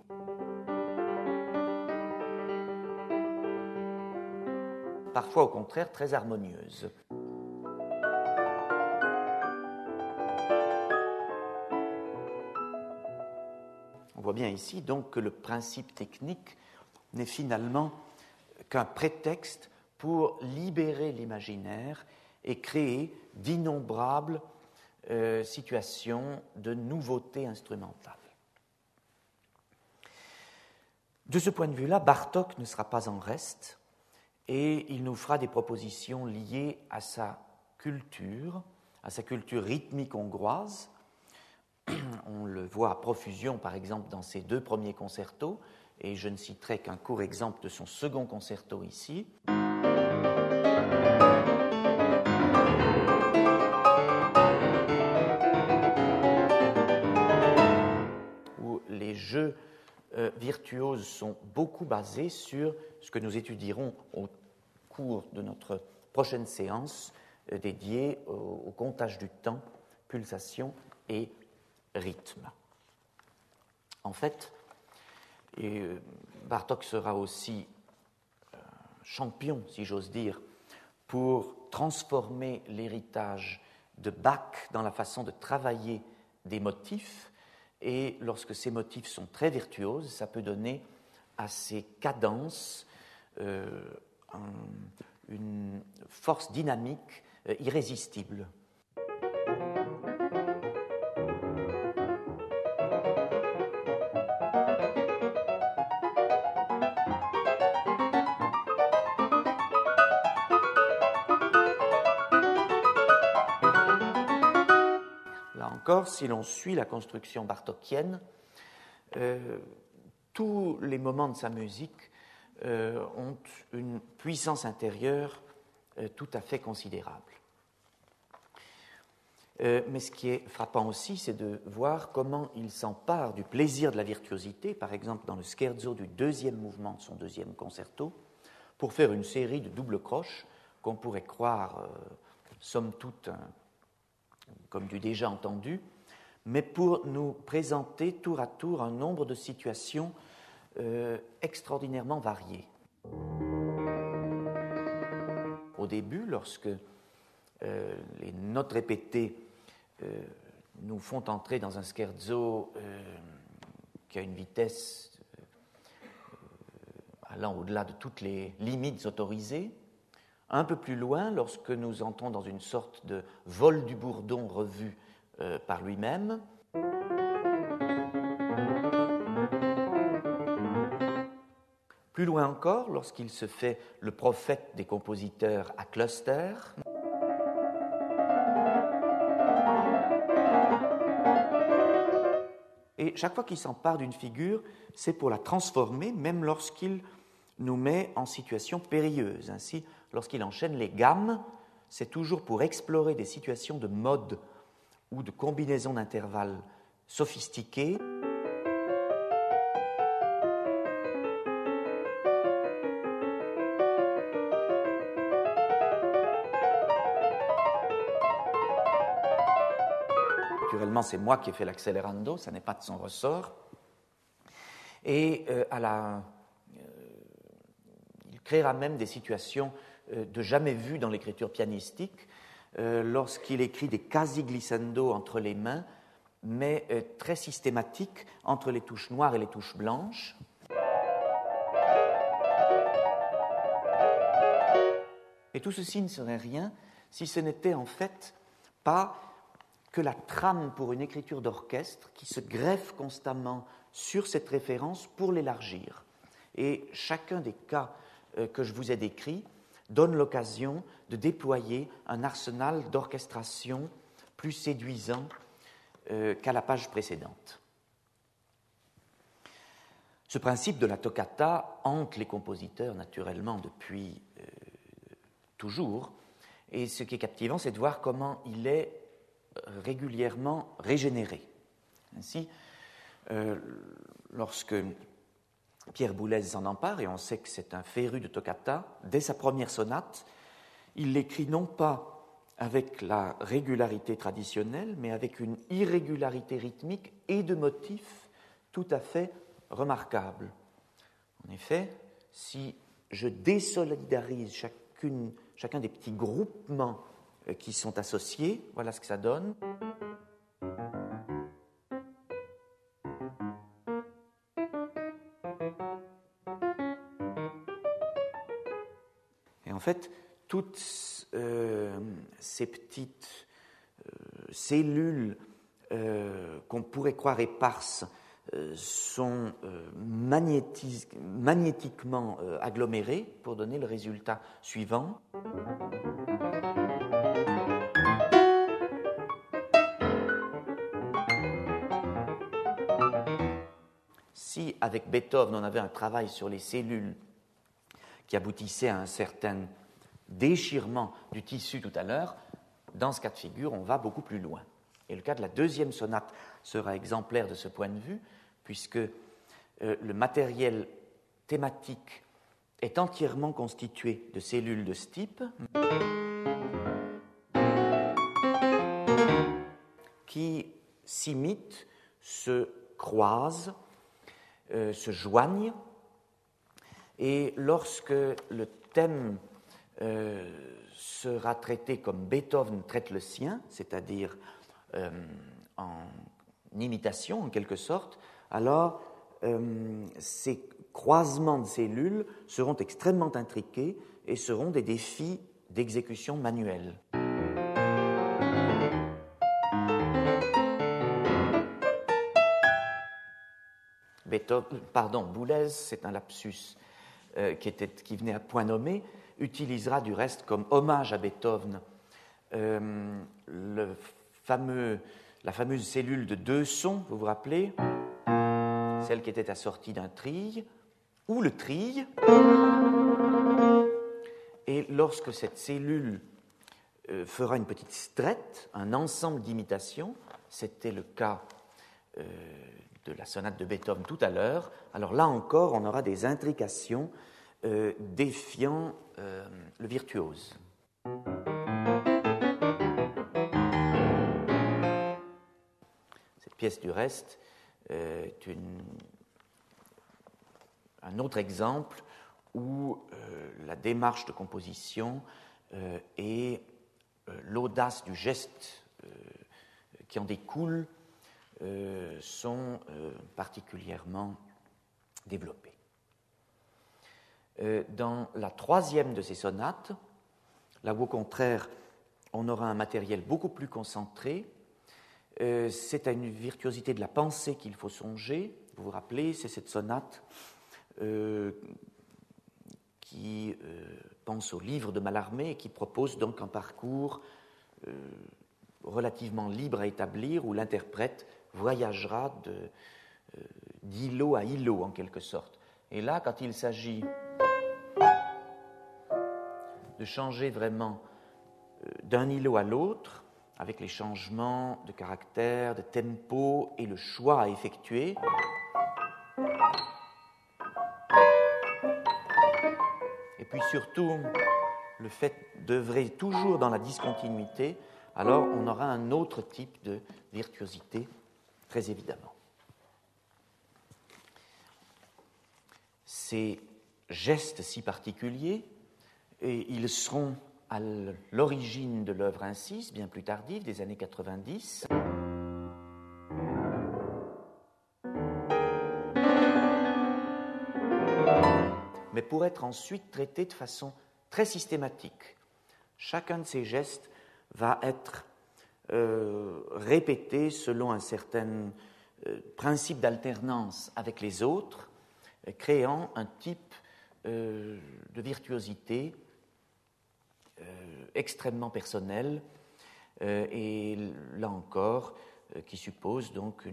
parfois au contraire très harmonieuses. On voit bien ici donc que le principe technique n'est finalement qu'un prétexte pour libérer l'imaginaire et créer d'innombrables situations de nouveautés instrumentales. De ce point de vue-là, Bartók ne sera pas en reste et il nous fera des propositions liées à sa culture rythmique hongroise. On le voit à profusion, par exemple, dans ses deux premiers concertos, et je ne citerai qu'un court exemple de son second concerto ici. Où les jeux virtuoses sont beaucoup basées sur ce que nous étudierons au cours de notre prochaine séance dédiée au comptage du temps, pulsation et rythme. En fait, Bartók sera aussi champion, si j'ose dire, pour transformer l'héritage de Bach dans la façon de travailler des motifs. Et lorsque ces motifs sont très virtuoses, ça peut donner à ces cadences une force dynamique irrésistible. Là encore, si l'on suit la construction bartókienne, tous les moments de sa musique ont une puissance intérieure tout à fait considérable. Mais ce qui est frappant aussi, c'est de voir comment il s'empare du plaisir de la virtuosité, par exemple dans le scherzo du deuxième mouvement de son deuxième concerto, pour faire une série de doubles croches qu'on pourrait croire, somme toute, comme du déjà entendu, mais pour nous présenter tour à tour un nombre de situations extraordinairement variées. Au début, lorsque les notes répétées nous font entrer dans un scherzo qui a une vitesse allant au-delà de toutes les limites autorisées, un peu plus loin, lorsque nous entrons dans une sorte de vol du bourdon revu par lui-même, plus loin encore, lorsqu'il se fait le prophète des compositeurs à cluster, et chaque fois qu'il s'empare d'une figure, c'est pour la transformer, même lorsqu'il nous met en situation périlleuse. Ainsi, lorsqu'il enchaîne les gammes, c'est toujours pour explorer des situations de mode ou de combinaisons d'intervalles sophistiquées. Naturellement, c'est moi qui ai fait l'accélérando, ça n'est pas de son ressort. Et il créera même des situations de jamais vues dans l'écriture pianistique, lorsqu'il écrit des quasi glissando entre les mains, mais très systématiques entre les touches noires et les touches blanches. Et tout ceci ne serait rien si ce n'était en fait pas que la trame pour une écriture d'orchestre qui se greffe constamment sur cette référence pour l'élargir. Et chacun des cas que je vous ai décrits donne l'occasion de déployer un arsenal d'orchestration plus séduisant qu'à la page précédente. Ce principe de la toccata hante les compositeurs naturellement depuis toujours, et ce qui est captivant, c'est de voir comment il est régulièrement régénéré. Ainsi, lorsque Pierre Boulez s'en empare, et on sait que c'est un féru de toccata, dès sa première sonate, il l'écrit non pas avec la régularité traditionnelle, mais avec une irrégularité rythmique et de motifs tout à fait remarquable. En effet, si je désolidarise chacun des petits groupements qui sont associés, voilà ce que ça donne. Et en fait, toutes ces petites cellules qu'on pourrait croire éparses sont magnétiquement agglomérées pour donner le résultat suivant. Si, avec Beethoven, on avait un travail sur les cellules qui aboutissait à un certain déchirement du tissu tout à l'heure, dans ce cas de figure, on va beaucoup plus loin. Et le cas de la deuxième sonate sera exemplaire de ce point de vue, puisque le matériel thématique est entièrement constitué de cellules de ce type qui s'imitent, se croisent, se joignent, et lorsque le thème sera traité comme Beethoven traite le sien, c'est-à-dire en imitation en quelque sorte, alors ces croisements de cellules seront extrêmement intriqués et seront des défis d'exécution manuelle. Boulez, c'est un lapsus qui venait à point nommé, utilisera du reste comme hommage à Beethoven la fameuse cellule de 2 sons, vous vous rappelez, celle qui était assortie d'un trille, ou le trille. Et lorsque cette cellule fera une petite strette, un ensemble d'imitations, c'était le cas de la sonate de Beethoven tout à l'heure, alors là encore, on aura des intrications défiant le virtuose. Cette pièce, du reste, est un autre exemple où la démarche de composition et l'audace du geste qui en découle sont particulièrement développées. Dans la troisième de ces sonates, là où au contraire on aura un matériel beaucoup plus concentré, c'est à une virtuosité de la pensée qu'il faut songer. Vous vous rappelez, c'est cette sonate qui pense au livre de Mallarmé et qui propose donc un parcours relativement libre à établir où l'interprète voyagera d'îlot à îlot en quelque sorte. Et là, quand il s'agit de changer vraiment d'un îlot à l'autre, avec les changements de caractère, de tempo et le choix à effectuer, et puis surtout le fait d'œuvrer toujours dans la discontinuité, alors on aura un autre type de virtuosité, très évidemment. Ces gestes si particuliers, et ils seront à l'origine de l'œuvre incise, bien plus tardive, des années 90. Mais pour être ensuite traités de façon très systématique. Chacun de ces gestes va être répété selon un certain principe d'alternance avec les autres, créant un type de virtuosité extrêmement personnel et là encore qui suppose donc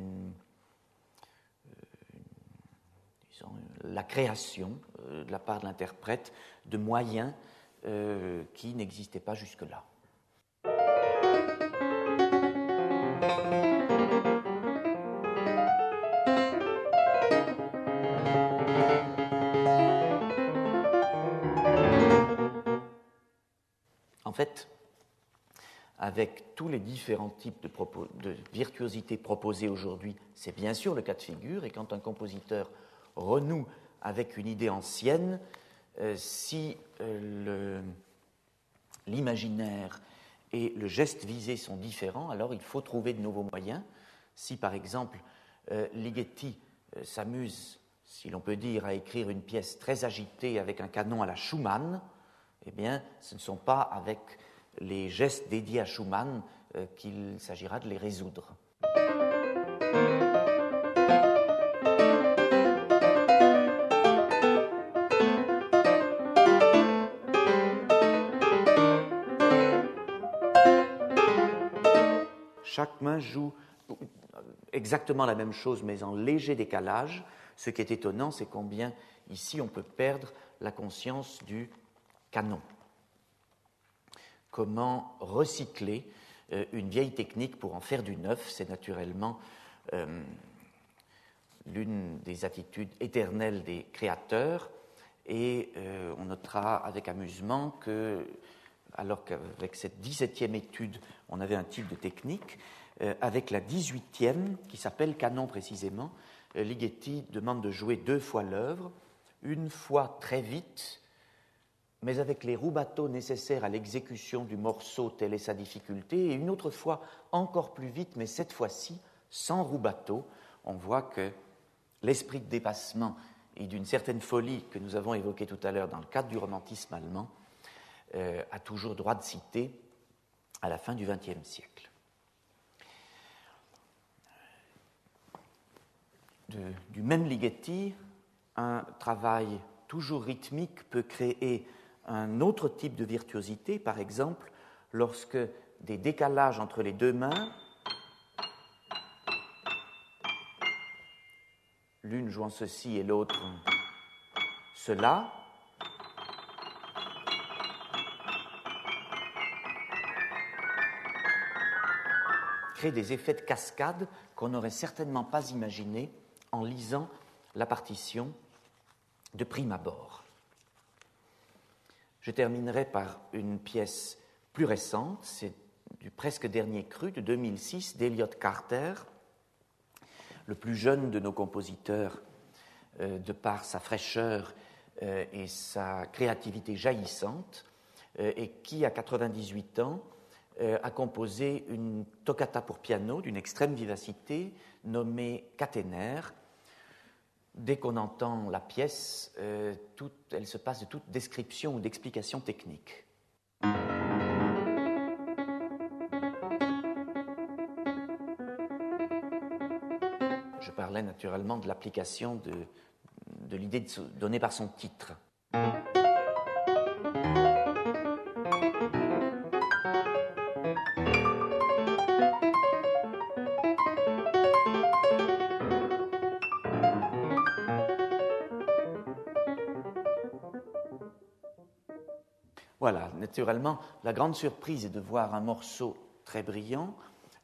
la création de la part de l'interprète de moyens qui n'existaient pas jusque-là. En fait, avec tous les différents types de virtuosité proposés aujourd'hui, c'est bien sûr le cas de figure, et quand un compositeur renoue avec une idée ancienne, si l'imaginaire et le geste visé sont différents, alors il faut trouver de nouveaux moyens. Si par exemple Ligeti s'amuse, si l'on peut dire, à écrire une pièce très agitée avec un canon à la Schumann, eh bien, ce ne sont pas avec les gestes dédiés à Schumann qu'il s'agira de les résoudre. Chaque main joue exactement la même chose, mais en léger décalage. Ce qui est étonnant, c'est combien ici on peut perdre la conscience du canon. Comment recycler une vieille technique pour en faire du neuf, c'est naturellement l'une des attitudes éternelles des créateurs, et on notera avec amusement que, alors qu'avec cette 17e étude, on avait un type de technique, avec la 18e, qui s'appelle canon précisément, Ligeti demande de jouer 2 fois l'œuvre, une fois très vite, mais avec les rubato nécessaires à l'exécution du morceau, telle est sa difficulté, et une autre fois encore plus vite, mais cette fois-ci sans rubato. On voit que l'esprit de dépassement et d'une certaine folie que nous avons évoquée tout à l'heure dans le cadre du romantisme allemand a toujours droit de citer à la fin du XXe siècle. Du même Ligeti, un travail toujours rythmique peut créer un autre type de virtuosité, par exemple, lorsque des décalages entre les 2 mains, l'une jouant ceci et l'autre cela, créent des effets de cascade qu'on n'aurait certainement pas imaginés en lisant la partition de prime abord. Je terminerai par une pièce plus récente, c'est du presque dernier cru de 2006 d'Elliot Carter, le plus jeune de nos compositeurs de par sa fraîcheur et sa créativité jaillissante, et qui, à 98 ans, a composé une toccata pour piano d'une extrême vivacité nommée Catenaire. Dès qu'on entend la pièce, elle se passe de toute description ou d'explication technique. Je parlais naturellement de l'application de l'idée donnée par son titre. Voilà, naturellement, la grande surprise est de voir un morceau très brillant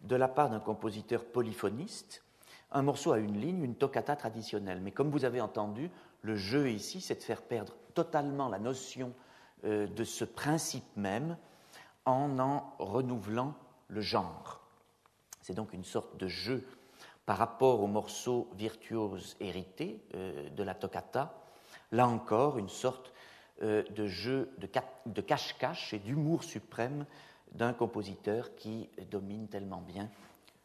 de la part d'un compositeur polyphoniste, un morceau à une ligne, une toccata traditionnelle. Mais comme vous avez entendu, le jeu ici, c'est de faire perdre totalement la notion de ce principe même en renouvelant le genre. C'est donc une sorte de jeu par rapport au morceau virtuose hérité de la toccata. Là encore, une sorte de jeu de cache-cache et d'humour suprême d'un compositeur qui domine tellement bien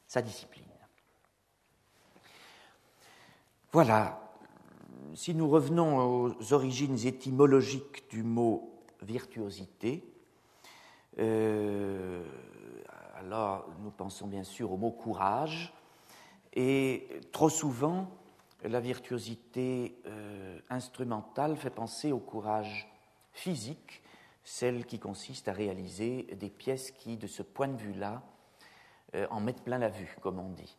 sa discipline. Voilà, si nous revenons aux origines étymologiques du mot virtuosité, alors nous pensons bien sûr au mot courage, et trop souvent, la virtuosité instrumentale fait penser au courage physique, celle qui consiste à réaliser des pièces qui, de ce point de vue-là, en mettent plein la vue, comme on dit.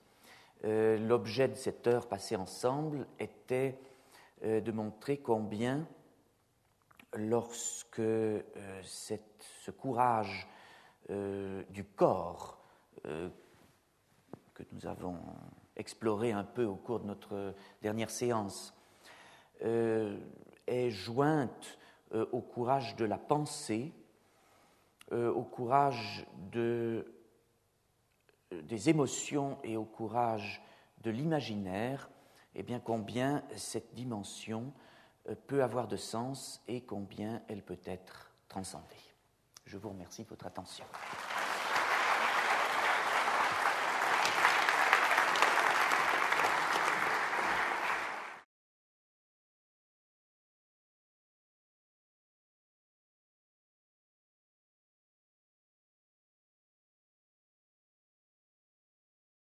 L'objet de cette heure passée ensemble était de montrer combien, lorsque ce courage du corps que nous avons exploré un peu au cours de notre dernière séance, est jointe au courage de la pensée, au courage des émotions et au courage de l'imaginaire, et bien combien cette dimension peut avoir de sens et combien elle peut être transcendée. Je vous remercie de votre attention.